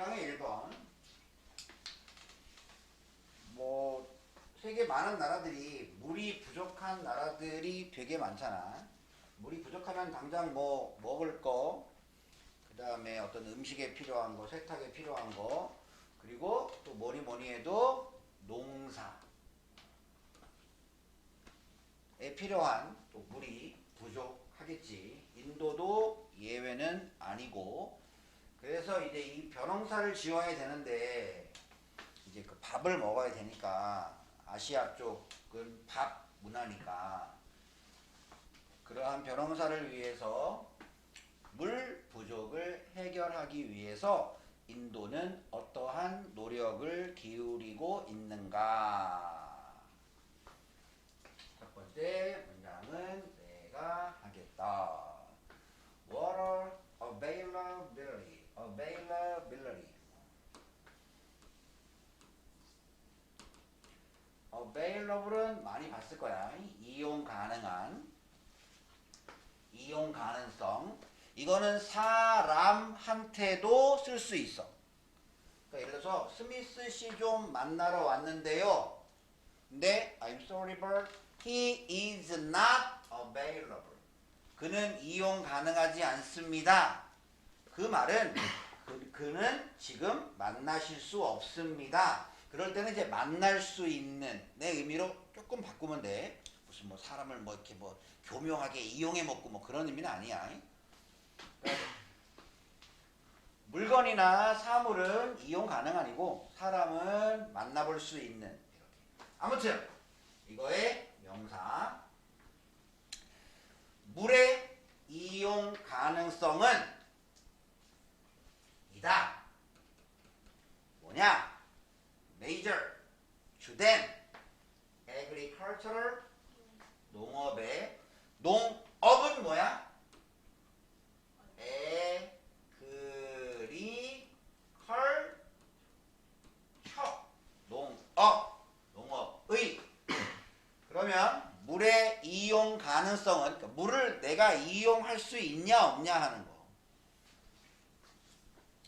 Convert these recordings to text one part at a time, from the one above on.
1강의 1번. 뭐 세계 많은 나라들이 물이 부족한 나라들이 되게 많잖아. 물이 부족하면 당장 뭐 먹을 거, 그 다음에 어떤 음식에 필요한 거, 세탁에 필요한 거, 그리고 또 뭐니 해도 농사에 필요한 또 물이 부족하겠지. 인도도 예외는 아니고. 그래서 이제 이 벼농사를 지어야 되는데 이제 그 밥을 먹어야 되니까 아시아 쪽은 밥 문화니까 그러한 벼농사를 위해서 물 부족을 해결하기 위해서 인도는 어떠한 노력을 기울이고 있는가? 첫 번째 문장은 내가 하겠다. Water availability. available은 많이 봤을 거야. 이용 가능한, 이용 가능성. 이거는 사람한테도 쓸 수 있어. 그러니까 예를 들어서 스미스 씨 좀 만나러 왔는데요. 근데 I'm sorry but he is not available. 그는 이용 가능하지 않습니다. 그 말은 그는 지금 만나실 수 없습니다. 그럴 때는 이제 만날 수 있는 내 의미로 조금 바꾸면 돼. 무슨 뭐 사람을 뭐 이렇게 뭐 교묘하게 이용해 먹고 뭐 그런 의미는 아니야. 그러니까 물건이나 사물은 이용 가능 아니고 사람은 만나볼 수 있는 이렇게. 아무튼 이거의 명사 물의 이용 가능성은 이다. 뭐냐? major 주된 agricultural 농업의 농업은 뭐야? 농업의. 그러면 물의 이용 가능성은 그러니까 물을 내가 이용할 수 있냐 없냐 하는 거.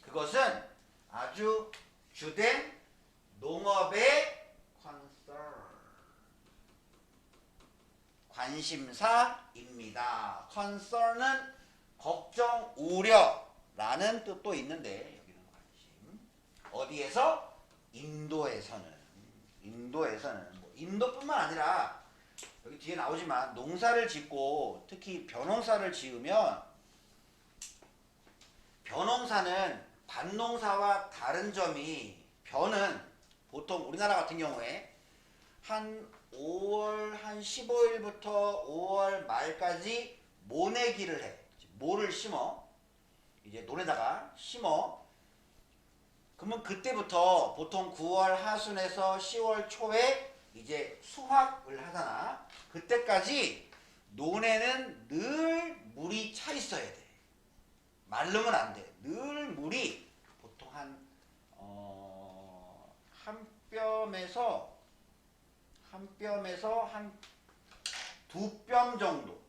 그것은 아주 주된 농업의 관심사입니다. concern은 걱정, 우려라는 뜻도 있는데 여기는 관심. 어디에서? 인도에서는 뭐 인도뿐만 아니라 여기 뒤에 나오지만 농사를 짓고 특히 벼농사를 지으면 벼농사는 밭농사와 다른 점이 벼는 보통 우리나라 같은 경우에 한 5월 한 15일부터 5월 말까지 모내기를 해. 모를 심어. 이제 논에다가 심어. 그러면 그때부터 보통 9월 하순에서 10월 초에 이제 수확을 하잖아. 그때까지 논에는 늘 물이 차 있어야 돼. 마르면 안 돼. 늘 물이 보통 한 한 뼘에서 한 2뼘 정도.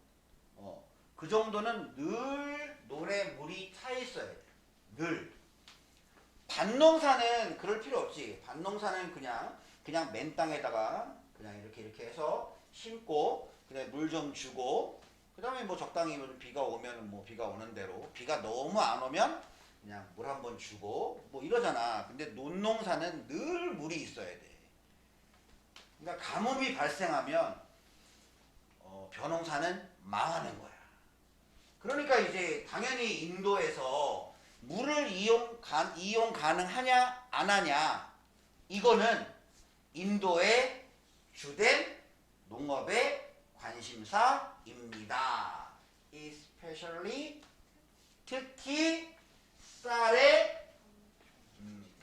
그 정도는 늘 논에 물이 차 있어야 돼. 늘. 밭농사는 그럴 필요 없지. 밭농사는 그냥 맨 땅에다가 그냥 이렇게 해서 심고 그다음에 물 좀 주고 그다음에 뭐 적당히 비가 오면 뭐 비가 오는 대로 비가 너무 안 오면 그냥 물 한번 주고 뭐 이러잖아. 근데 논농사는 늘 물이 있어야 돼. 그러니까 가뭄이 발생하면 벼농사는 망하는 거야. 그러니까 이제 당연히 인도에서 물을 이용 가능하냐 안 하냐 이거는 인도의 주된 농업의 관심사입니다. Especially 특히 쌀의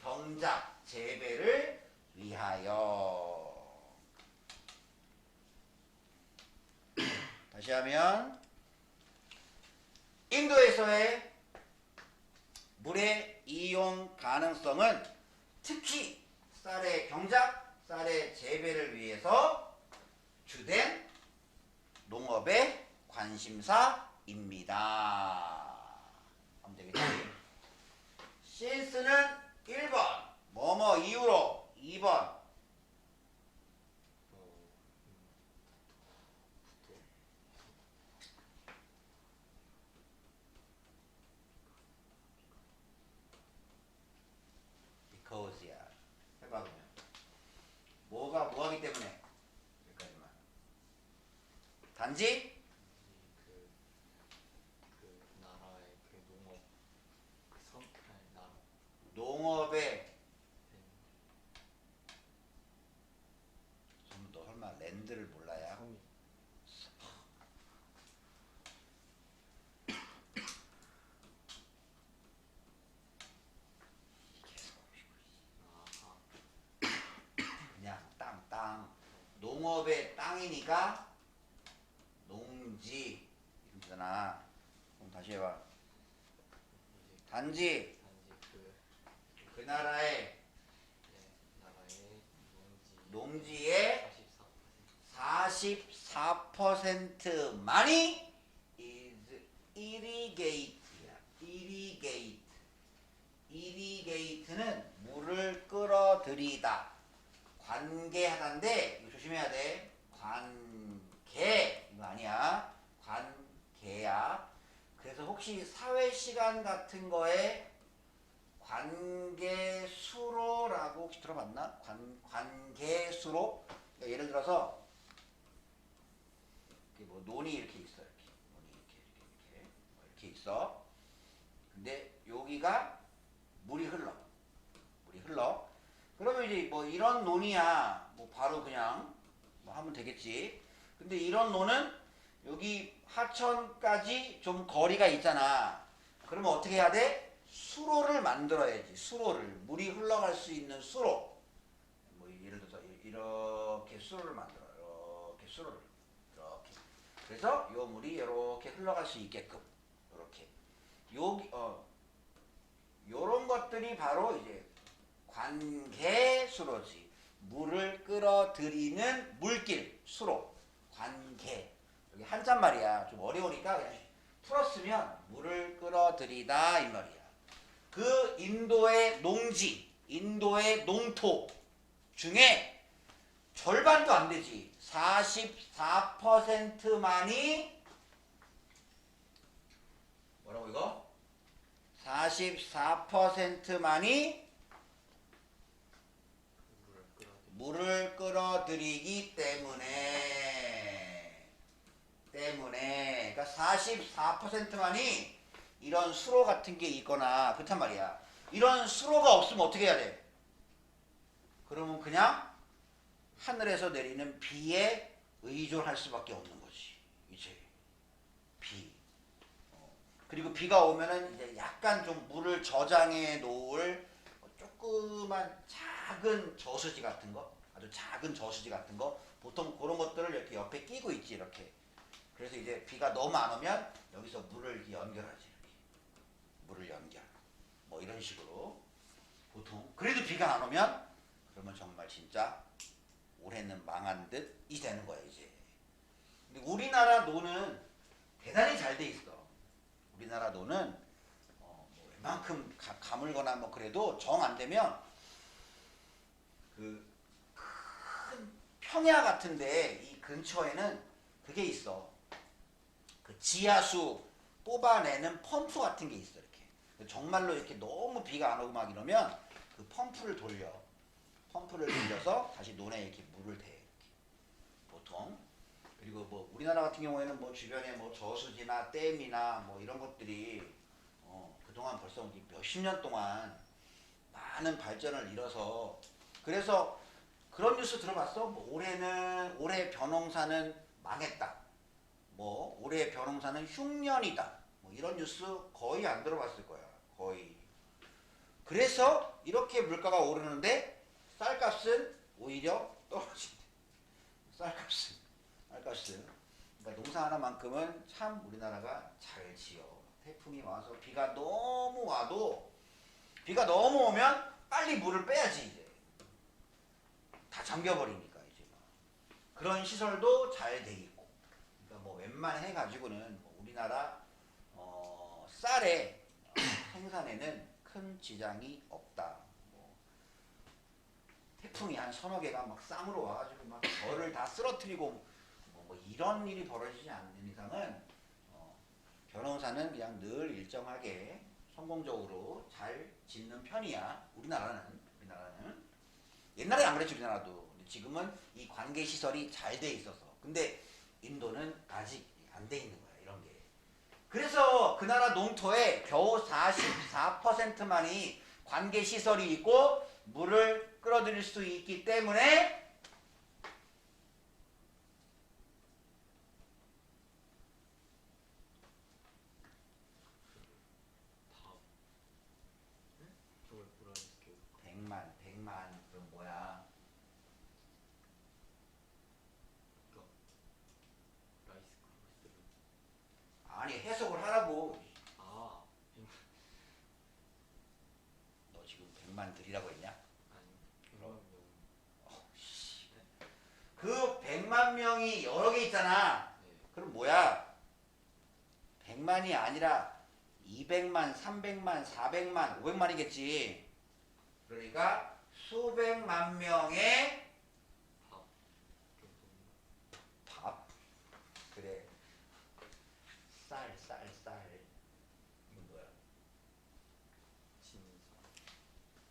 경작 재배를 위하여. 다시 하면 인도에서의 물의 이용 가능성은 특히 쌀의 경작, 쌀의 재배를 위해서 주된 농업의 관심사입니다. 하면 되겠지? since는 단지 그 나라의 그 농업 나라 농업의 너 설마 랜드를 몰라야? 섬이 아하 그냥 땅 농업의 땅이니까 농지 이러잖아. 그럼 다시 해봐. 이제 단지 단지 그 나라의 나라의 농지의 44% 44%만이 is irrigate야. irrigate는 물을 끌어들이다. 관계하다인데 이거 조심해야 돼. 관계 이거 아니야. 관계야. 그래서 혹시 사회 시간 같은 거에 관계수로라고 혹시 들어봤나? 관계수로? 그러니까 예를 들어서 뭐 논이 이렇게 있어. 이렇게 논이 이렇게 있어. 근데 여기가 물이 흘러. 그러면 이제 뭐 이런 논이야. 뭐 바로 그냥 뭐 하면 되겠지. 근데 이런 논은 여기 하천까지 좀 거리가 있잖아. 그러면 어떻게 해야 돼? 수로를 만들어야지. 수로를. 물이 흘러갈 수 있는 수로. 뭐 예를 들어서 이렇게 수로를 만들어. 이렇게 수로를. 이렇게. 그래서 요 물이 이렇게 흘러갈 수 있게끔. 이렇게. 요런 것들이 바로 이제 관계수로지. 물을 끌어들이는 물길, 수로. 관계. 여기 한자말이야. 좀 어려우니까 그냥 풀었으면 물을 끌어들이다 이 말이야. 그 인도의 농지, 인도의 농토 중에 절반도 안 되지. 44%만이 뭐라고 이거? 44%만이 물을 끌어들이기 때문에 그러니까 44%만이 이런 수로 같은 게 있거나 그렇단 말이야. 이런 수로가 없으면 어떻게 해야 돼? 그러면 그냥 하늘에서 내리는 비에 의존할 수밖에 없는 거지. 이제 비. 그리고 비가 오면은 이제 약간 좀 물을 저장해 놓을 조그만 작은 저수지 같은 거, 아주 작은 저수지 같은 거, 보통 그런 것들을 이렇게 옆에 끼고 있지 이렇게. 그래서 이제 비가 너무 안 오면 여기서 물을 이렇게 연결하지 이렇게. 물을 연결. 뭐 이런 식으로 보통. 그래도 비가 안 오면 그러면 정말 진짜 올해는 망한 듯이 되는 거야 이제. 근데 우리나라 노는 대단히 잘 돼 있어. 우리나라 노는 뭐 웬만큼 가물거나 뭐 그래도 정 안 되면 그 큰 평야 같은데 이 근처에는 그게 있어. 그 지하수 뽑아내는 펌프 같은 게 있어 이렇게. 정말로 이렇게 너무 비가 안 오고 막 이러면 그 펌프를 돌려서 다시 논에 이렇게 물을 대 이렇게. 보통. 그리고 뭐 우리나라 같은 경우에는 뭐 주변에 뭐 저수지나 댐이나 뭐 이런 것들이 그동안 벌써 몇십 년 동안 많은 발전을 이뤄서 그래서 그런 뉴스 들어봤어? 뭐 올해 벼농사는 망했다. 뭐 올해 벼농사는 흉년이다. 뭐 이런 뉴스 거의 안 들어봤을 거야. 거의. 그래서 이렇게 물가가 오르는데 쌀값은 오히려 떨어진대. 쌀값은. 그러니까 농사 하나만큼은 참 우리나라가 잘 지어. 태풍이 와서 비가 너무 오면 빨리 물을 빼야지 이제. 다 잠겨버리니까 이제. 그런 시설도 잘 돼 있고. 그러니까 뭐 웬만해 가지고는 뭐 우리나라 쌀의 생산에는 큰 지장이 없다. 뭐 태풍이 한 서너 개가 막 쌍으로 와가지고 막 절을 다 쓰러뜨리고 뭐 이런 일이 벌어지지 않는 이상은 벼농사는 그냥 늘 일정하게 성공적으로 잘 짓는 편이야. 우리나라는 옛날에 안 그랬지 우리나라도. 근데 지금은 이 관계 시설이 잘 돼 있어서. 근데 인도는 아직 안 돼 있는 거야. 이런 게. 그래서 그 나라 농토에 겨우 44%만이 관계 시설이 있고 물을 끌어들일 수 있기 때문에 다 저걸 뭐라 했을게요? 100만 그럼 뭐야? 그러니까 라이스 크로스를 아니 해석을 하라고. 아 100만 너 지금 100만 들이라고 했냐? 아니 100만 명 그 100만 명이 여러 개 있잖아. 네. 그럼 뭐야? 100만이 아니라 200만, 300만, 400만, 500만이겠지. 그러니까 수백만 명의 밥 정도인가? 밥. 그래. 쌀. 이건 뭐야? 지는 사람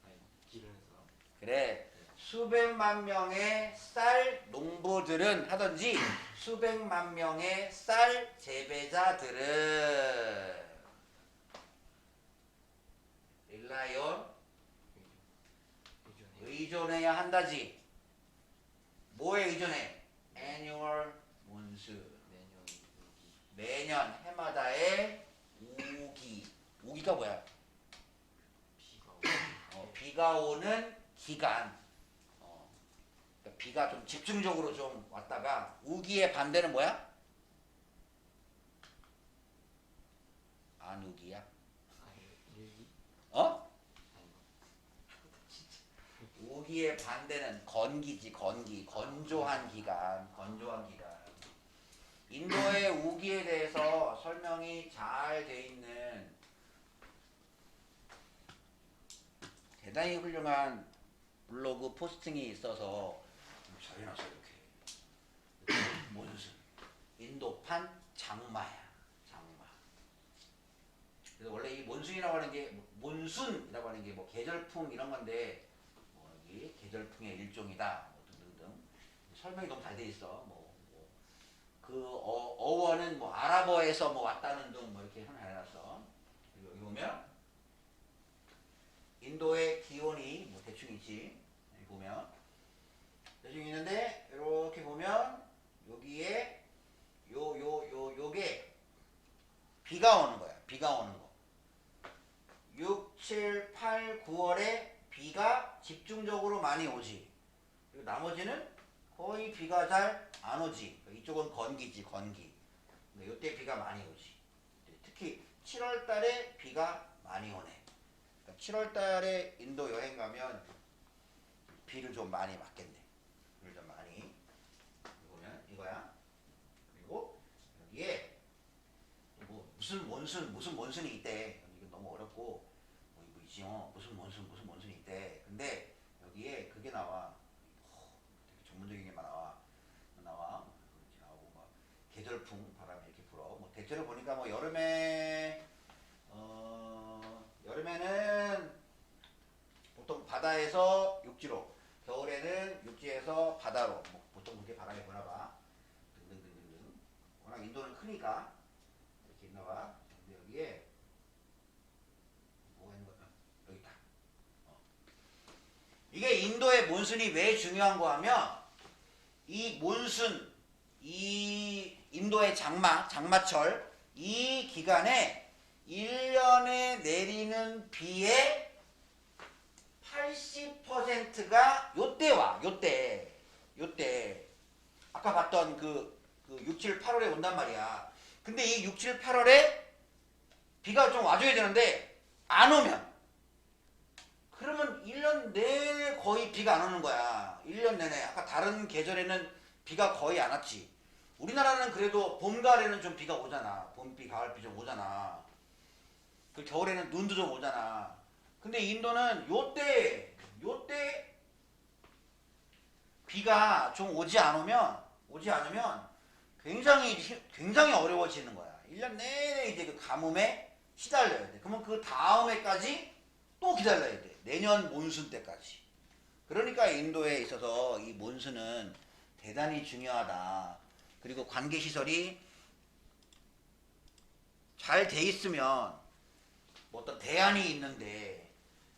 아니 기르는 사람 그래. 수백만 명의 쌀 농부들은 하든지 수백만 명의 쌀 재배자들은 릴라이온 의존해 의존해야 한다지. 뭐에 의존해? annual monsoon. 내년 우기 매년 해마다의 우기. 우기가 뭐야? 비가 비가 오는 기간. 그러니까 비가 좀 집중적으로 좀 왔다가 우기의 반대는 뭐야? 안우기야? 아니 일기 어? 아닌가? 우기의 반대는 건기지. 건조한 기간. 인도의 우기에 대해서 설명이 잘 돼 있는 대단히 훌륭한 블로그 포스팅이 있어서 잘 해놨어. 이렇게 몬순 인도판 장마야. 그래서 원래 이 몬순이라고 하는 게 몬순이라고 하는 게 뭐 계절풍 이런 건데 뭐 이 계절풍의 일종이다 뭐 등등등 설명이 너무 잘 돼 있어. 그 어원은 뭐 아랍어에서 뭐 왔다는 등 뭐 이렇게 해놨어. 여기 보면 인도의 기온이 뭐 대충 있지. 여기 보면 대충 있는데 이렇게 보면 여기에 요게 비가 오는 거야. 비가 오는 거. 6, 7, 8, 9월에 비가 집중적으로 많이 오지. 그리고 나머지는 거의 비가 잘 안 오지. 이쪽은 건기지. 근데 이때 비가 많이 오지. 특히 7월 달에 비가 많이 오네. 그러니까 7월 달에 인도 여행 가면 비를 좀 많이 맞겠네. 비를 좀 많이. 보면 이거야. 그리고 여기에 뭐 무슨 몬순이 있대. 이건 너무 어렵고 뭐 이거 있지. 무슨 몬순이 있대. 근데 여기에 그게 나와. 되게 전문적인 게만 나와. 이렇게 나오고 막 계절풍 바람이 이렇게 불어. 뭐 대체로 보니까 뭐 여름에는 보통 바다에서 육지로, 겨울에는 육지에서 바다로. 뭐 보통 그렇게 바람이 부나 봐. 등등등등등. 워낙 인도는 크니까 이렇게 있나 봐. 근데 여기에 뭐가 있는 거야? 여기 있다. 이게 인도의 몬순이 왜 중요한 거 하면 이 몬순, 이 인도의 장마철 이 기간에 1년에 내리는 비의 80%가 요때 와. 요때. 아까 봤던 그 6, 7, 8월에 온단 말이야. 근데 이 6, 7, 8월에 비가 좀 와줘야 되는데 안 오면 그러면 1년 내내 거의 비가 안 오는 거야. 1년 내내. 아까 다른 계절에는 비가 거의 안 왔지. 우리나라는 그래도 봄, 가을에는 좀 비가 오잖아. 봄비, 가을비 좀 오잖아. 그 겨울에는 눈도 좀 오잖아. 근데 인도는 요때 비가 좀 오지 않으면 굉장히 어려워지는 거야. 1년 내내 이제 그 가뭄에 시달려야 돼. 그러면 그 다음 해까지 또 기다려야 돼. 내년 몬순 때까지. 그러니까 인도에 있어서 이 몬순은 대단히 중요하다. 그리고 관계 시설이 잘 돼 있으면 뭐 어떤 대안이 있는데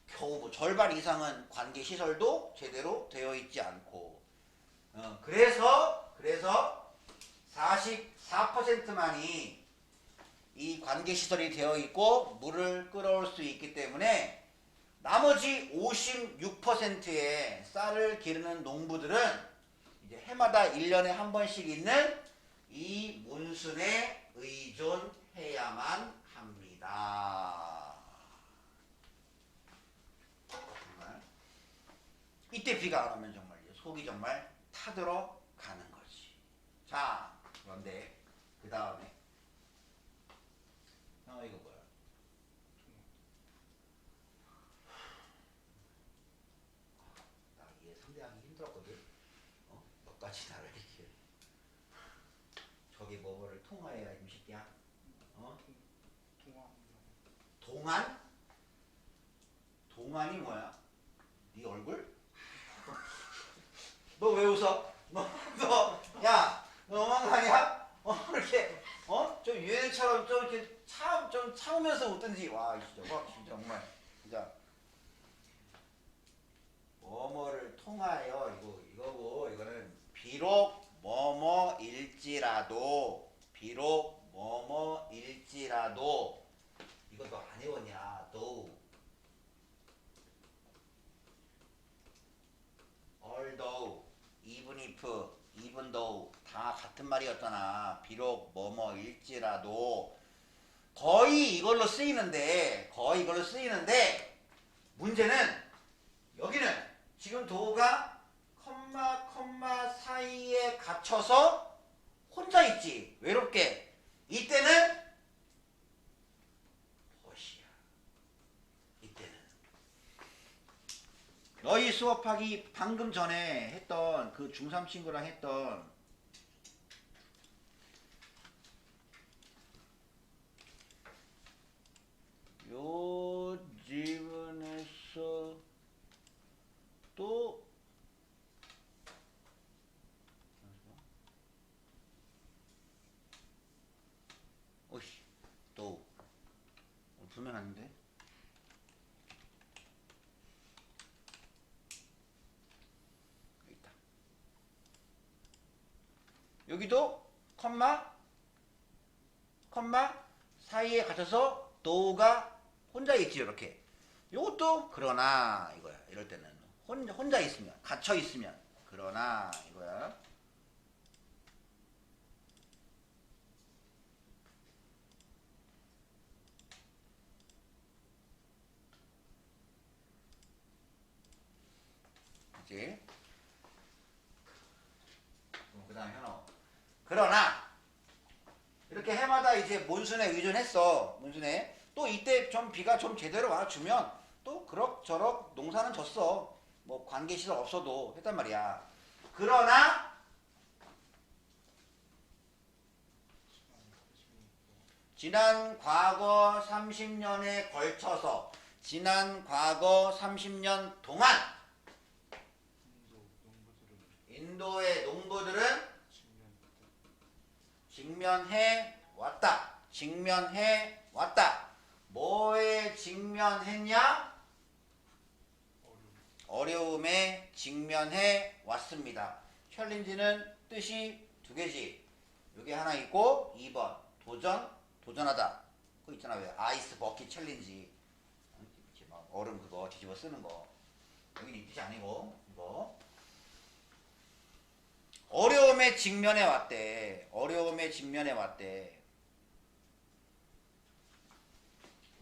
겨우 뭐 절반 이상은 관계 시설도 제대로 되어 있지 않고 그래서 44%만이 이 관계 시설이 되어 있고 물을 끌어올 수 있기 때문에 나머지 56%의 쌀을 기르는 농부들은 이제 해마다 1년에 한 번씩 있는 이 몬순에 의존해야만 합니다. 정말 이때 비가 안 오면 정말 속이 정말 타들어 가는 거지. 자, 그런데 그 다음에 이거 뭐야? 나 이게 상대하기 힘들었거든. 너까지 나를 이렇게 저기 뭐를 통화해야 임식이야? 동안? 동안이 뭐야? 네 얼굴? 너 왜 웃어? 야, 너 너무한 거 아니야? 이렇게, 좀 유행처럼 좀 이렇게 좀 참으면서 웃든지. 와, 진짜, 진짜, 정말. 진짜. 뭐뭐를 통하여, 이거고, 이거는 비록 뭐뭐일지라도, 이것도 안 해오냐, though. although, even though 다 같은 말이었잖아. 비록 뭐뭐일지라도 거의 이걸로 쓰이는데 문제는 여기는 지금 도가 컴마 사이에 갇혀서 혼자 있지. 외롭게. 이때는 벗이야. 이때는 너희 수업하기 방금 전에 했던 그 중3 친구랑 했던 요 지문에서 또 오씨 또 분명 아닌데 여기 있다. 여기도 컴마 사이에 갇혀서 도가 혼자 있지. 이렇게 요것도 그러나 이거야. 이럴 때는 혼자 있으면 갇혀 있으면 그러나 이거야. 그치? 그 다음 현어. 그러나 이렇게 해마다 이제 몬순에 의존했어. 몬순에 또 이때 좀 비가 좀 제대로 와주면 또 그럭저럭 농사는 졌어. 뭐 관계시설 없어도 했단 말이야. 그러나 지난 과거 30년에 걸쳐서 지난 과거 30년 동안 인도의 농부들은 직면해 왔다. 뭐에 직면했냐? 어려움에 직면해 왔습니다. 챌린지는 뜻이 두 개지. 여기 하나 있고 2번 도전하다. 그거 있잖아. 왜 아이스 버킷 챌린지. 막 얼음 그거 뒤집어 쓰는 거. 여기는 이 뜻이 아니고 이거. 어려움에 직면해 왔대.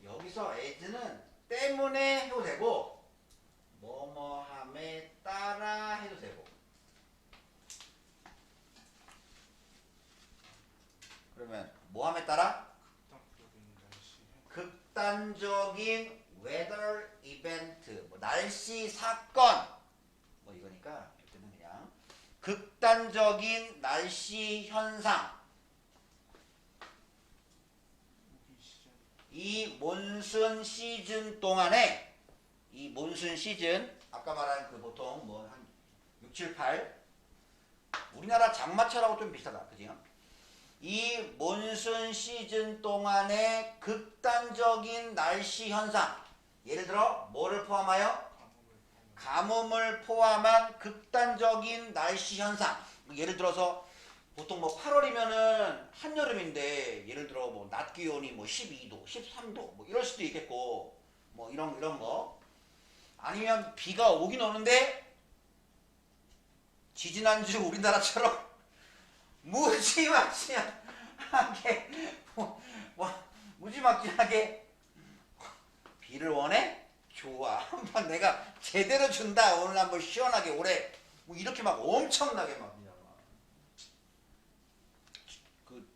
여기서 as는 때문에 해도 되고 뭐뭐함에 따라 해도 되고. 그러면 뭐함에 따라? 극단적인 weather event, 뭐 날씨 사건, 뭐 이거니까 이때는 그냥 극단적인 날씨 현상. 이 몬순 시즌 동안에 이 몬순 시즌 아까 말한 그 보통 뭐 한 6, 7, 8 우리나라 장마철하고 좀 비슷하다. 그지? 이 몬순 시즌 동안의 극단적인 날씨 현상. 예를 들어 뭐를 포함하여? 가뭄을 포함한 극단적인 날씨 현상. 예를 들어서 보통 뭐 8월이면은 한여름인데 예를 들어 뭐 낮 기온이 뭐 12도, 13도 뭐 이럴 수도 있겠고 뭐 이런 거. 아니면 비가 오긴 오는데 지지난주 우리나라처럼 무지막지하게 무지막지하게 비를 원해? 좋아. 한번 내가 제대로 준다. 오늘 한번 시원하게 올해 뭐 이렇게 막 엄청나게 막 그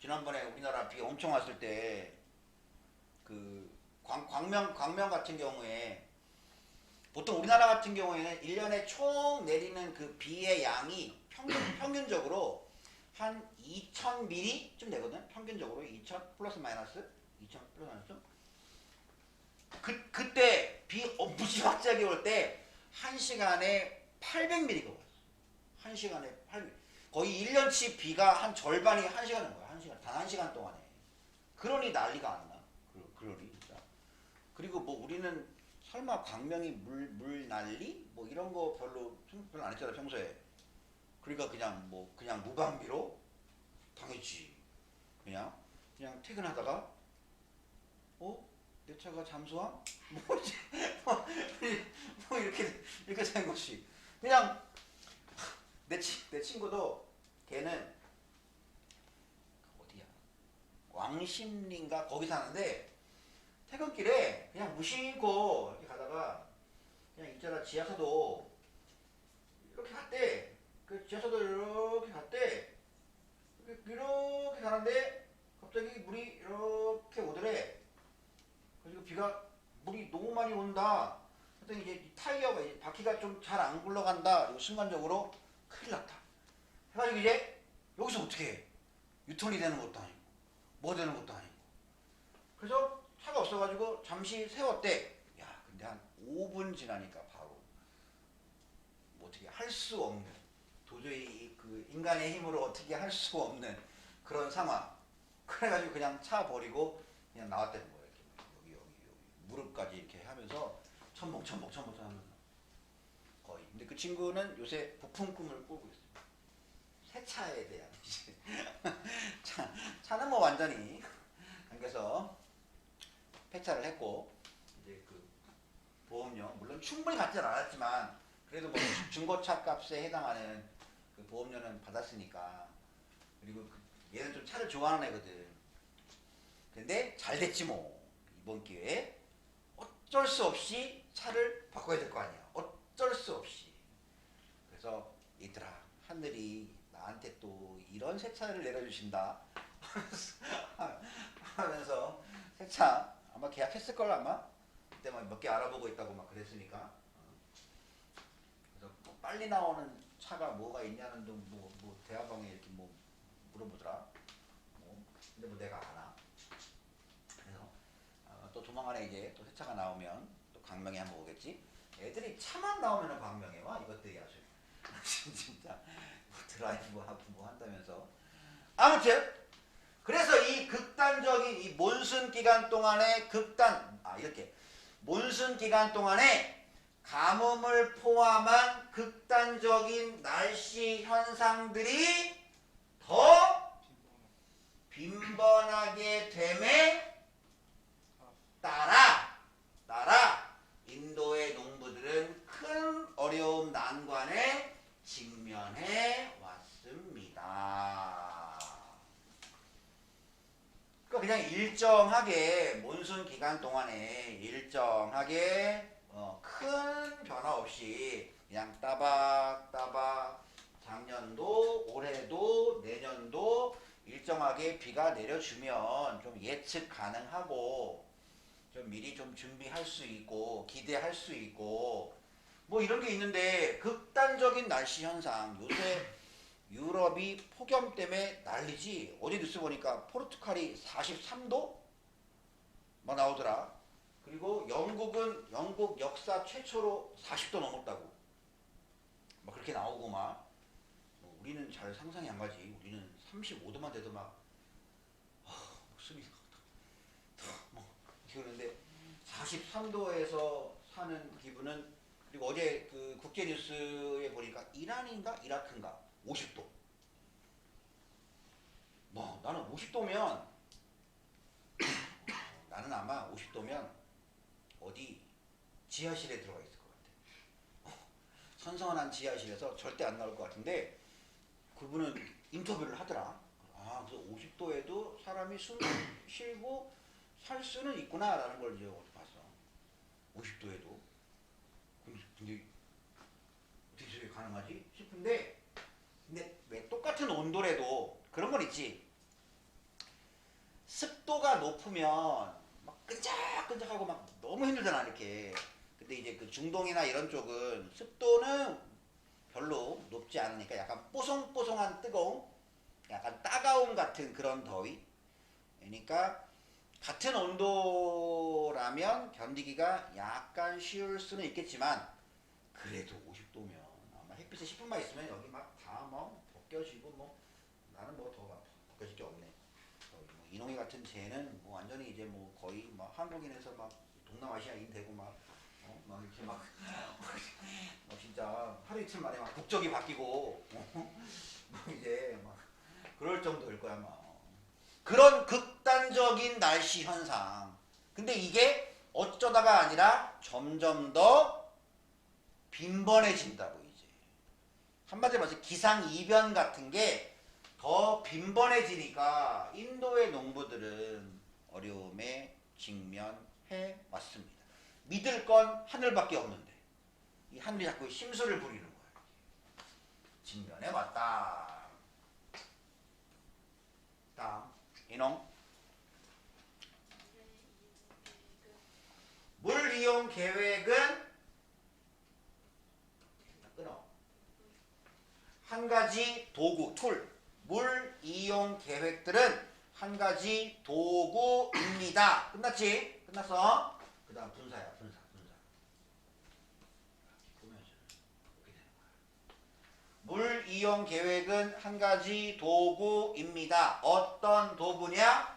지난번에 우리나라 비 엄청 왔을 때 그 광명 같은 경우에 보통 우리나라 같은 경우에는 1년에 총 내리는 그 비의 양이 평균적으로 한 2000mm쯤 되거든. 평균적으로 2000 플러스 마이너스 2000 플러스 마이너스. 그때 비 무지막지하게 올 때 1시간에 800mm가 왔어. 1시간에 800. 거의 1년치 비가 한 절반이 1시간인 거야. 1시간. 단 1시간 동안에. 그러니 난리가 안 나. 그러니 진짜. 그리고 뭐 우리는 설마 광명이 물 난리? 뭐 이런 거 별로 안 했잖아, 평소에. 그러니까 그냥 무방비로 당했지. 그냥 퇴근하다가 내 차가 잠수함? 뭐지? 뭐 이렇게 된 것이. 그냥 내 친구도 걔는 어디야? 왕십리인가 거기 사는데 퇴근길에 그냥 무심코 이렇게 가다가 그냥 있잖아 지하차도 이렇게 갔대. 그 지하차도 이렇게 갔대. 이렇게 가는데 갑자기 물이 이렇게 오더래. 그리고 물이 너무 많이 온다. 그랬더니 이제 타이어가 이제 바퀴가 좀 잘 안 굴러간다. 그리고 순간적으로 큰일 났다. 해가지고 이제 여기서 어떻게 해? 유턴이 되는 것도 아니고 뭐 되는 것도 아니고. 그래서 차가 없어가지고 잠시 세웠대. 야, 근데 한 5분 지나니까 바로 뭐 어떻게 할 수 없는, 도저히 그 인간의 힘으로 어떻게 할 수 없는 그런 상황. 그래가지고 그냥 차 버리고 그냥 나왔다는 거예요. 여기 무릎까지 이렇게 하면서 첨벙 하면서 거의. 근데 그 친구는 요새 부품 꿈을 꾸고 있어요. 새 차에 대한 이제 차는 뭐 완전히 당겨서 폐차를 했고 이제 그 보험료 물론 충분히 받지는 않았지만 그래도 뭐 중고차 값에 해당하는 그 보험료는 받았으니까. 그리고 얘는 좀 차를 좋아하는 애거든. 근데 잘 됐지 뭐. 이번 기회에 어쩔 수 없이 차를 바꿔야 될 거 아니야. 어쩔 수 없이. 그래서 얘들아, 하늘이 나한테 또 이런 새 차를 내려주신다 하면서 새 차 아마 계약했을 걸 아마. 그때 막 몇 개 알아보고 있다고 막 그랬으니까. 그래서 뭐 빨리 나오는 차가 뭐가 있냐는 둥 뭐 대화방에 이렇게 뭐 물어보더라. 근데 뭐 내가 알아. 그래서 또 조만간에 이제 또 새 차가 나오면 또 광명에 한번 오겠지. 애들이 차만 나오면은 광명에 와. 이것들이 아주 진짜 뭐 드라이브 하고 뭐 한다면서. 아무튼 그래서 이 극단적인 이 몬순 기간 동안에 이렇게 몬순 기간 동안에 가뭄을 포함한 극단적인 날씨 현상들이 더 빈번하게 됨에 따라 인도의 농부들은 큰 어려움 난관에 직면해 왔습니다. 그러니까 그냥 일정하게 몬순 기간 동안에 일정하게 큰 변화 없이 그냥 따박따박 작년도 올해도 내년도 일정하게 비가 내려주면 좀 예측 가능하고 좀 미리 좀 준비할 수 있고 기대할 수 있고 뭐 이런 게 있는데 극단적인 날씨 현상 요새 유럽이 폭염 때문에 난리지. 어제 뉴스 보니까 포르투갈이 43도 막 나오더라. 그리고 영국은 영국 역사 최초로 40도 넘었다고 막 그렇게 나오고 막 우리는 잘 상상이 안 가지. 우리는 35도만 돼도 막 숨이 뭐 그러는데 43도에서 사는 기분은. 그리고 어제 그 국제 뉴스에 보니까 이란인가 이라크인가 50도. 뭐 나는 50도면 나는 아마 50도면 어디 지하실에 들어가 있을 것 같아. 선선한 지하실에서 절대 안 나올 것 같은데 그분은 인터뷰를 하더라. 아, 그래서 50도에도 사람이 숨 쉬고 살 수는 있구나라는 걸 이제 봤어. 50도에도. 근데 어떻게 저게 가능하지 싶은데, 근데 왜 똑같은 온도래도 그런 건 있지. 습도가 높으면 막 끈적끈적하고 막 너무 힘들잖아 이렇게. 근데 이제 그 중동이나 이런 쪽은 습도는 별로 높지 않으니까 약간 뽀송뽀송한 뜨거움, 약간 따가움 같은 그런 더위. 그러니까 같은 온도라면 견디기가 약간 쉬울 수는 있겠지만 그래도 50도면 아마 햇빛에 10분만 있으면 여기 막 다 뭐 벗겨지고 뭐 나는 뭐 더 벗겨질 게 없네. 뭐 이농희 같은 쟤는 뭐 완전히 이제 뭐 거의 막 한국인에서 막 동남아시아인 되고 막 이렇게 막 진짜 하루 이틀 만에 막 국적이 바뀌고 뭐 이제 막 그럴 정도일 거야 막. 그런 극단적인 날씨 현상. 근데 이게 어쩌다가 아니라 점점 더 빈번해진다고 이제. 한마디로 말해서 기상이변 같은 게 더 빈번해지니까 인도의 농부들은 어려움에 직면해 왔습니다. 믿을 건 하늘밖에 없는데 이 하늘이 자꾸 심술을 부리는 거예요. 직면해 왔다. 다음 인홍. 물 이용 계획은 끊어. 한 가지 도구, 툴. 물 이용 계획들은 한 가지 도구입니다. 끝났지? 끝났어? 그 다음 분사야, 분사. 물 이용 계획은 한 가지 도구입니다. 어떤 도구냐?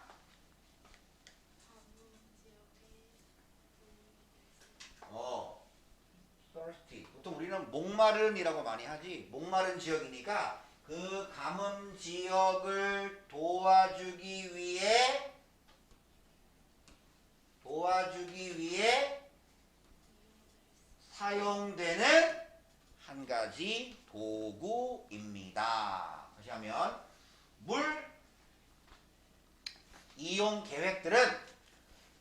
thirsty. 보통 우리는 목마른이라고 많이 하지. 목마른 지역이니까 그 가뭄 지역을 도와주기 위해 사용되는 한 가지 도구입니다. 다시 하면 물 이용 계획들은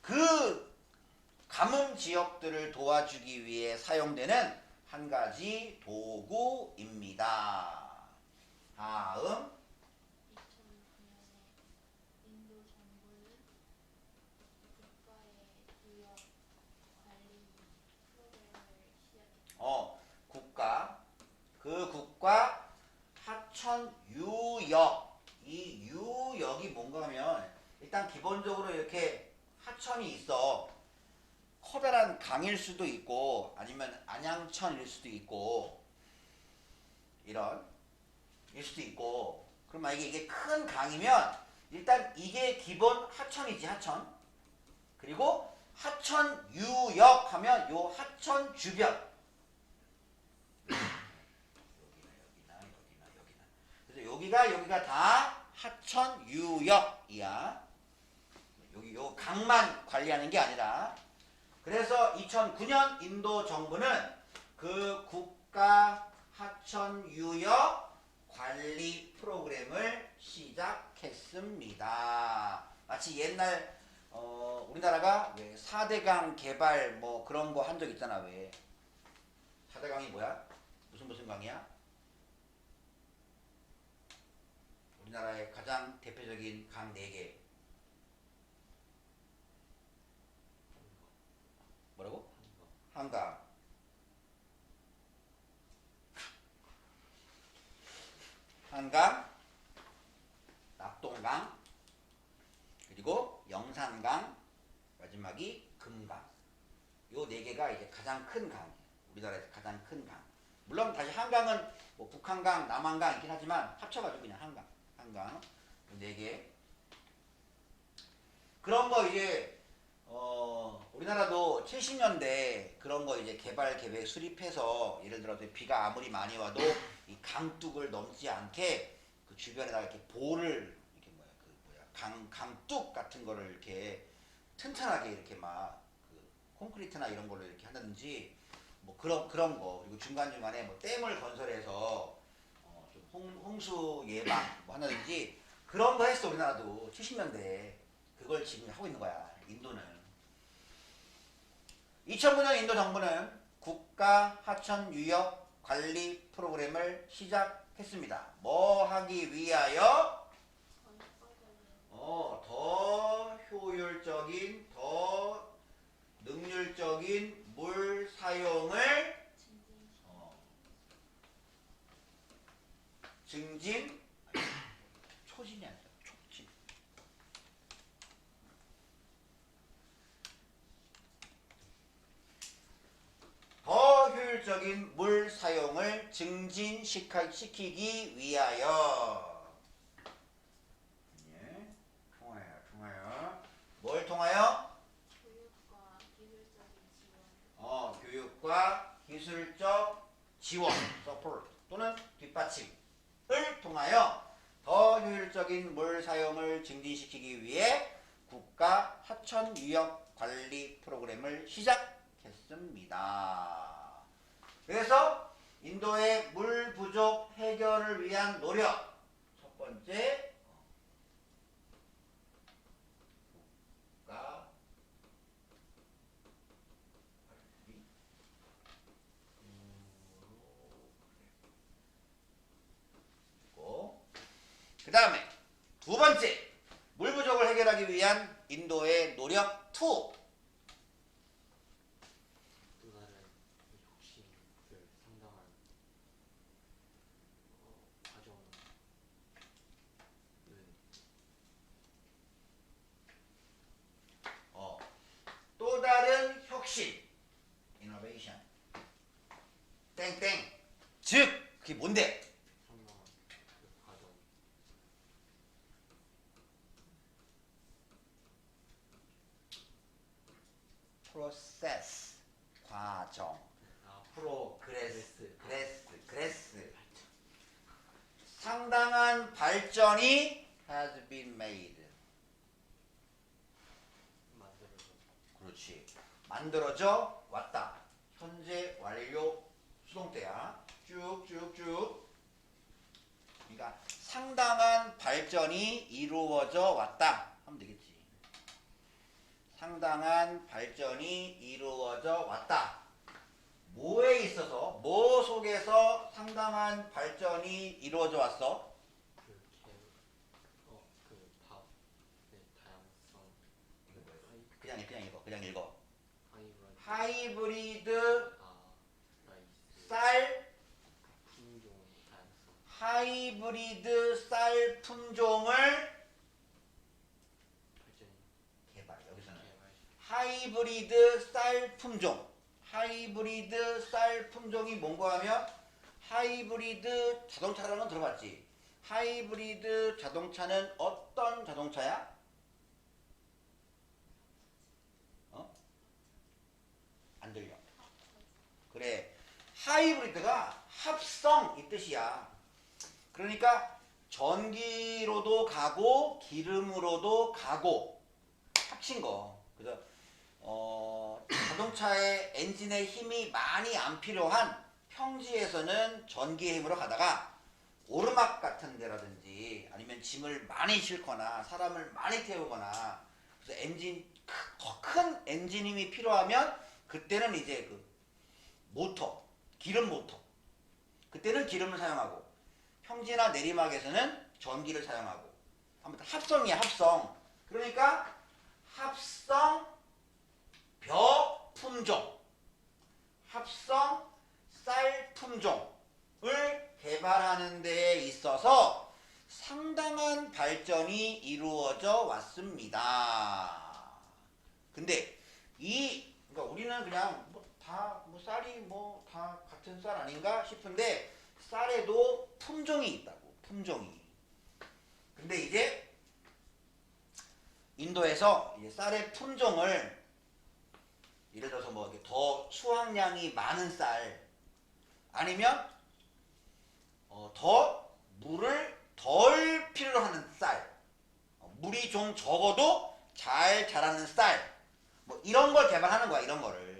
그 가뭄 지역들을 도와주기 위해 사용되는 한 가지 도구입니다. 다음 2009년에 인도 정부는 국가의 유역 관리 프로그램을 시작했다. 국가 하천 유역. 이 유역이 뭔가 하면 일단 기본적으로 이렇게 하천이 있어. 커다란 강일 수도 있고 아니면 안양천일 수도 있고 이런 일 수도 있고. 그럼 만약에 이게 큰 강이면 일단 이게 기본 하천이지, 하천. 그리고 하천 유역 하면 요 하천 주변 그래서 여기가 다 하천 유역이야. 여기 요 강만 관리하는 게 아니라. 그래서 2009년 인도 정부는 그 국가 하천 유역 관리 프로그램을 시작했습니다. 마치 옛날 우리나라가 왜 4대강 개발 뭐 그런 거 한 적 있잖아. 왜 4대강이 뭐야? 무슨 강이야? 우리나라의 가장 대표적인 강 4개. 뭐라고? 한강, 낙동강, 그리고 영산강, 마지막이 금강. 요 4개가 이제 가장 큰 강이에요. 우리나라에서 가장 큰 강. 물론 다시 한강은 뭐 북한강, 남한강 있긴 하지만 합쳐가지고 그냥 한강 4개. 그런 거 이제 우리나라도 70년대 그런 거 이제 개발 계획 수립해서 예를 들어서 비가 아무리 많이 와도 이 강둑을 넘지 않게 그 주변에다가 이렇게 볼을 이렇게 강둑 같은 거를 이렇게 튼튼하게 이렇게 막 그 콘크리트나 이런 걸로 이렇게 한다든지 뭐 그런 거. 그리고 중간중간에 뭐 댐을 건설해서 좀 홍수 예방 뭐 한다든지 그런 거 했어. 우리나라도 70년대에. 그걸 지금 하고 있는 거야. 인도는. 2009년 인도 정부는 국가 하천 유역 관리 프로그램을 시작했습니다. 뭐 하기 위하여? 더 효율적인, 더 능률적인 물 사용을 초진이 아니라 촉진. 더 효율적인 물 사용을 증진시키기 위하여. 예, 통하여. 뭘 통하여? 교육과 기술적 지원, support 또는 뒷받침을 통하여 더 효율적인 물 사용을 증진시키기 위해 국가 하천 유역 관리 프로그램을 시작했습니다. 그래서 인도의 물 부족 해결을 위한 노력. 첫 번째, 국가 그 다음에 두 번째, 물 부족을 해결하기 위한 인도의 노력 2. 또 다른 이 혁신을 상당한 과정은 또 다른 혁신, innovation. 땡땡. 즉, 그게 뭔데? 상당한 그 과정 process, 과정. 그레스. 상당한 발전이 has been made. 만들어서 그렇지. 만들어져 왔다. 현재 완료 수동태야. 쭉쭉쭉. 그러니까 상당한 발전이 이루어져 왔다 하면 되겠지. 상당한 발전이 이루어져 왔다. 뭐에 있어서, 뭐 속에서 상당한 발전이 이루어져 왔어? 밥의 다양성 그냥 읽어. 하이브리드 하이브리드 라이스 쌀, 품종 다양성 하이브리드 쌀 품종을 발전이 개발. 여기서는 개발 하이브리드 쌀 품종이 뭔가 하면 하이브리드 자동차라는 건 들어봤지. 하이브리드 자동차는 어떤 자동차야? 안 들려. 그래. 하이브리드가 합성 이 뜻이야. 그러니까 전기로도 가고 기름으로도 가고 합친 거. 그래서 자동차의 엔진의 힘이 많이 안 필요한 평지에서는 전기의 힘으로 가다가 오르막 같은 데라든지 아니면 짐을 많이 싣거나 사람을 많이 태우거나 그래서 더 큰 엔진 힘이 필요하면 그때는 이제 그 모터, 기름 모터. 그때는 기름을 사용하고 평지나 내리막에서는 전기를 사용하고. 아무튼 합성이야, 합성. 그러니까 합성 벼 품종, 합성 쌀 품종을 개발하는 데에 있어서 상당한 발전이 이루어져 왔습니다. 근데 그러니까 우리는 그냥 뭐 다 뭐 쌀이 뭐 다 같은 쌀 아닌가 싶은데 쌀에도 품종이 있다고. 품종이. 근데 이제 인도에서 이제 쌀의 품종을 예를 들어서 뭐 이렇게 더 수확량이 많은 쌀 아니면 더 물을 덜 필요로 하는 쌀, 물이 좀 적어도 잘 자라는 쌀, 뭐 이런 걸 개발하는 거야. 이런 거를.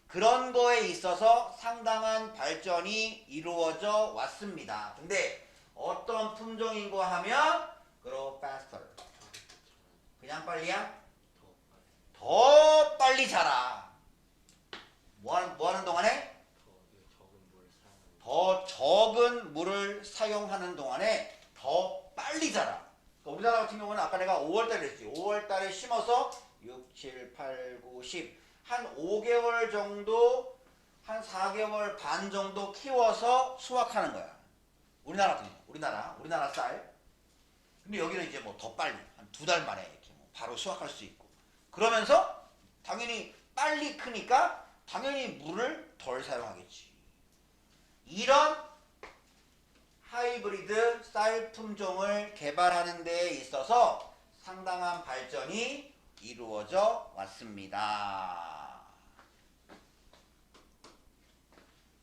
그런 거에 있어서 상당한 발전이 이루어져 왔습니다. 근데 어떤 품종인고 하면 grow faster. 그냥 빨리야? 더 빨리 자라. 뭐 하는 동안에? 더 적은 물을 사용하는 동안에 더 빨리 자라. 그러니까 우리나라 같은 경우는 아까 내가 5월달에 했지. 5월달에 심어서 6, 7, 8, 9, 10. 한 5개월 정도, 한 4개월 반 정도 키워서 수확하는 거야. 우리나라 같은 경우. 우리나라 쌀. 근데 여기는 이제 뭐 더 빨리, 한 2달 만에 이렇게 뭐 바로 수확할 수 있고. 그러면서 당연히 빨리 크니까 당연히 물을 덜 사용하겠지. 이런 하이브리드 쌀 품종을 개발하는 데 있어서 상당한 발전이 이루어져 왔습니다.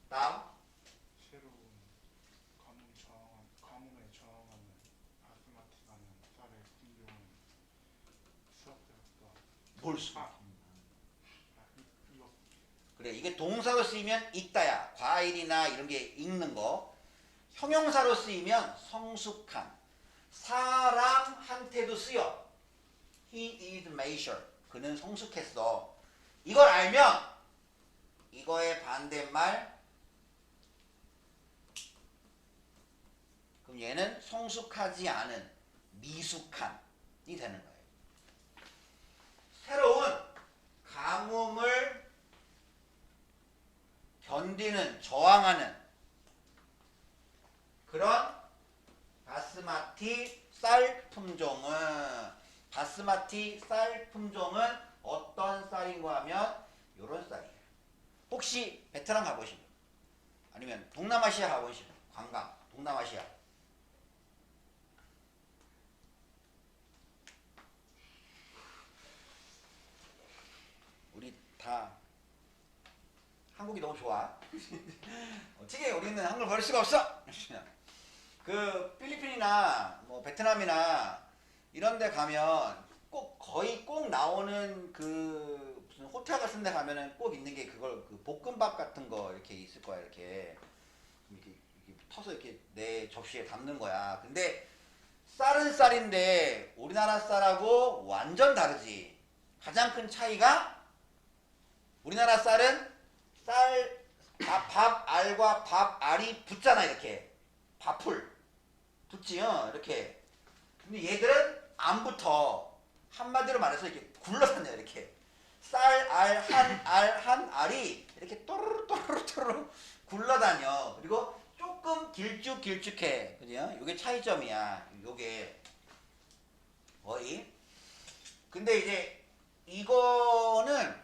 다음. 새로운 가뭄에 저항하는 바스마티라는 쌀의 품종은 수확되었다. 뭘 수확? 이거 그래, 이게 동사로 쓰이면 있다야. 과일이나 이런 게 익는 거. 형용사로 쓰이면 성숙한. 사람한테도 쓰여. He is mature. 그는 성숙했어. 이걸 알면 이거의 반대말. 그럼 얘는 성숙하지 않은, 미숙한이 되는 거예요. 새로운 가뭄을 견디는, 저항하는 그런 바스마티 쌀 품종은 어떤 쌀인고 하면 요런 쌀이에요. 혹시 베트남 가보신 분 아니면 동남아시아 가보신 분, 관광 동남아시아 우리 다 한국이 너무 좋아. 어떻게 우리는 한국을 버릴 수가 없어. 그 필리핀이나 뭐 베트남이나 이런 데 가면 거의 꼭 나오는 그 무슨 호텔 같은 데 가면은 꼭 있는 게 그걸 그 볶음밥 같은 거 이렇게 있을 거야. 이렇게 터서 이렇게 내 접시에 담는 거야. 근데 쌀은 쌀인데 우리나라 쌀하고 완전 다르지. 가장 큰 차이가 우리나라 쌀은 밥 알과 밥 알이 붙잖아. 이렇게 밥풀 붙지. 이렇게. 근데 얘들은 안 붙어. 한마디로 말해서 이렇게 굴러다녀. 이렇게 쌀 알 한 알이 이렇게 또르르 굴러다녀. 그리고 조금 길쭉해. 그죠? 요게 차이점이야. 요게 거의. 근데 이제 이거는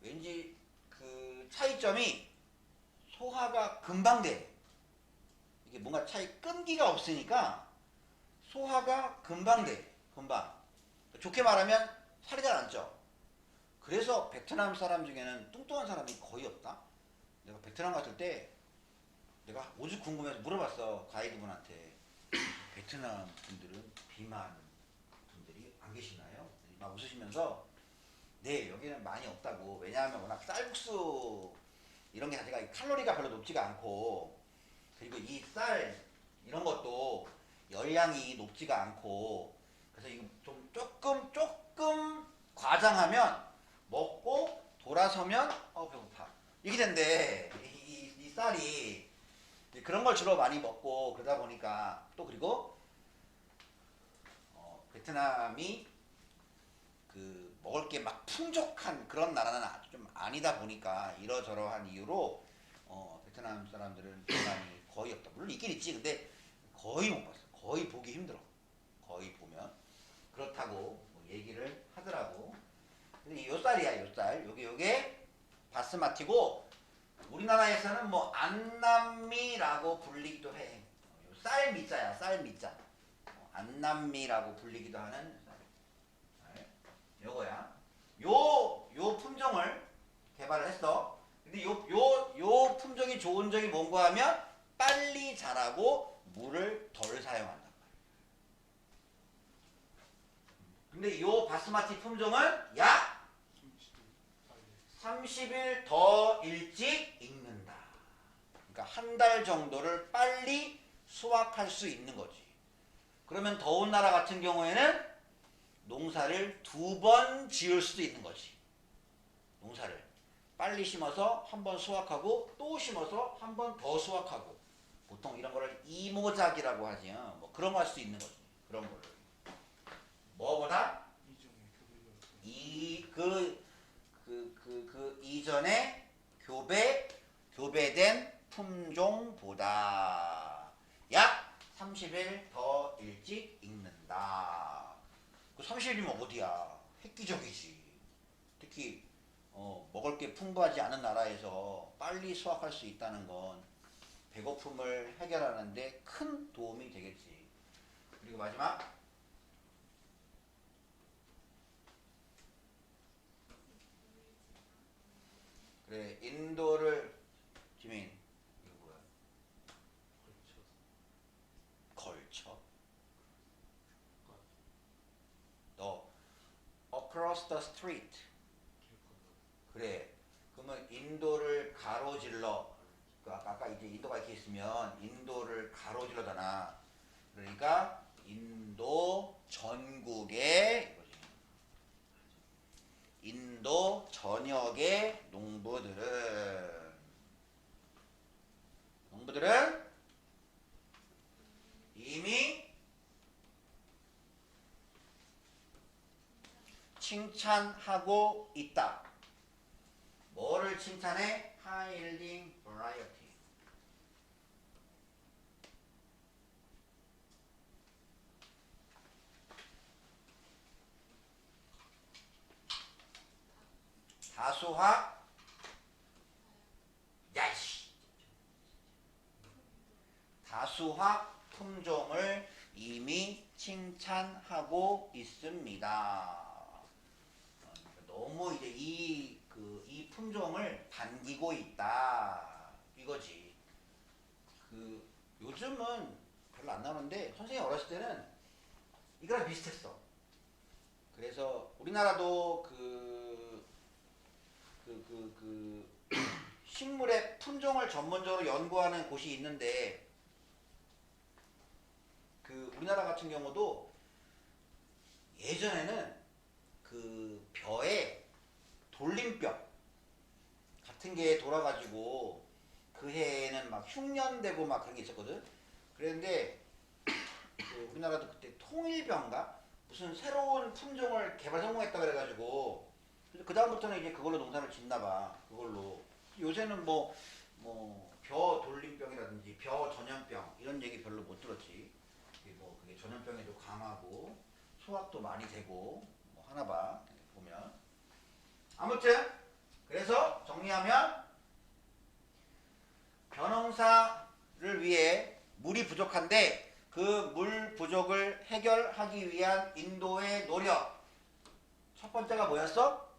왠지 그 차이점이 소화가 금방 돼. 이게 뭔가 끈기가 없으니까 소화가 금방 돼. 금방. 좋게 말하면 살이 잘 안 쪄. 그래서 베트남 사람 중에는 뚱뚱한 사람이 거의 없다. 내가 베트남 갔을 때 내가 오죽 궁금해서 물어봤어. 가이드분한테. 베트남 분들은 비만 분들이 안 계시나요? 막 웃으시면서 네, 여기는 많이 없다고. 왜냐하면 워낙 쌀국수 이런 게 자체가 칼로리가 별로 높지가 않고, 그리고 이 쌀 이런 것도 열량이 높지가 않고, 그래서 이거 좀 조금 과장하면 먹고 돌아서면 배고파 이게 된대. 이 쌀이 그런 걸 주로 많이 먹고 그러다 보니까. 또 그리고 베트남이 그 먹을 게 막 풍족한 그런 나라는 좀 아니다 보니까 이러저러한 이유로 베트남 사람들은 비만이 거의 없다. 물론 있긴 있지. 근데 거의 못 봤어. 거의 보기 힘들어. 거의 보면 그렇다고 뭐 얘기를 하더라고. 근데 요 쌀이야. 요 쌀. 바스마티고 우리나라에서는 뭐 안남미라고 불리기도 해. 쌀미자야, 쌀미자. 안남미라고 불리기도 하는 쌀. 요거야. 요 품종을 개발을 했어. 근데 요 품종이 좋은 점이 뭔가 하면 빨리 자라고 물을 덜 사용한단 말이야. 근데 요 바스마티 품종은 약 30일 더 일찍 익는다. 그러니까 한 달 정도를 빨리 수확할 수 있는 거지. 그러면 더운 나라 같은 경우에는 농사를 2번 지을 수도 있는 거지. 농사를 빨리 심어서 한 번 수확하고 또 심어서 한 번 더 수확하고, 보통 이런 거를 이모작이라고 하지. 뭐 그런 거 할 수 있는 거지. 그런 거를 뭐보다 그 이전에 교배된 품종보다 약 30일 더 일찍 익는다. 그 30일이면 어디야? 획기적이지. 특히 먹을 게 풍부하지 않은 나라에서 빨리 수확할 수 있다는 건 배고픔을 해결하는데 큰 도움이 되겠지. 그리고 마지막, 그래, 인도를, 지민, 이거 뭐야? 걸쳐? 너 across the street. 그래. 그러면 인도를 가로질러. 아까 이제 인도가 이렇게 있으면 인도를 가로질러잖아. 그러니까 인도 전국의 이거지. 인도 전역의 농부들은 이미 칭찬하고 있다. 뭐를 칭찬해? High yielding variety. 다수화, 야이씨. 다수화 품종을 이미 칭찬하고 있습니다. 너무 이제 이 품종을 반기고 있다 이거지. 요즘은 별로 안 나오는데 선생님 어렸을 때는 이거랑 비슷했어. 그래서 우리나라도 식물의 품종을 전문적으로 연구하는 곳이 있는데, 우리나라 같은 경우도 예전에는 벼에 돌림병 같은 게 돌아가지고 그 해에는 막 흉년되고 막 그런 게 있었거든. 그랬는데 우리나라도 그때 통일병가 무슨 새로운 품종을 개발 성공했다 그래가지고 그 다음부터는 이제 그걸로 농사를 짓나봐. 그걸로 요새는 벼 돌림병이라든지 벼 전염병 이런 얘기 별로 못 들었지. 그게 전염병에도 강하고 수확도 많이 되고 하나봐 보면. 아무튼 그래서 정리하면 벼농사를 위해 물이 부족한데 그 물 부족을 해결하기 위한 인도의 노력. 첫 번째가 뭐였어?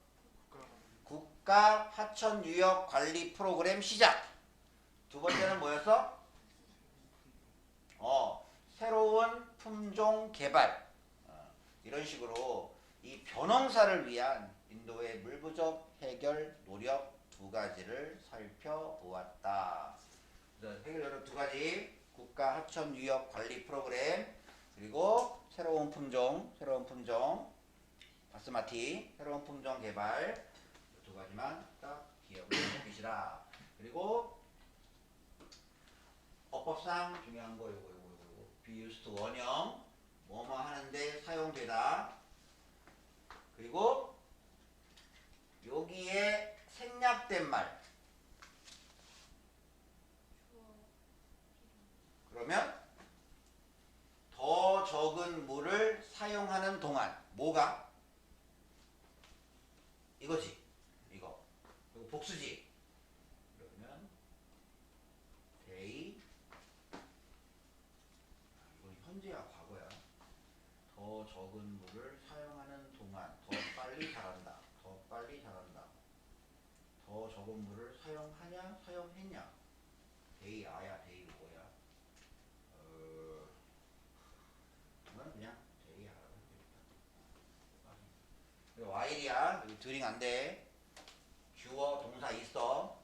국가 하천 유역 관리 프로그램 시작. 두 번째는 뭐였어? 새로운 품종 개발. 이런 식으로 이 벼농사를 위한 인도의 물 부족 해결 노력 두 가지를 살펴보았다. 해결 노력 두 가지, 국가 하천 유역 관리 프로그램, 그리고 새로운 품종 바스마티 새로운 품종 개발, 두 가지만 딱 기억을 해주시라. 그리고 어법상 중요한 거 요거 be used 원형 뭐뭐 하는데 사용되다. 그리고 여기에 생략된 말. 그러면 더 적은 물을 사용하는 동안 뭐가? 이거지. 이거. 그리고 복수지. 더 적은 물을 사용하냐 사용했냐. 데이 아야 데이 오야. 이건 그냥 데이 아라고 해도 되겠다. while이야. 여기 드링 안 돼. 주어 동사 있어.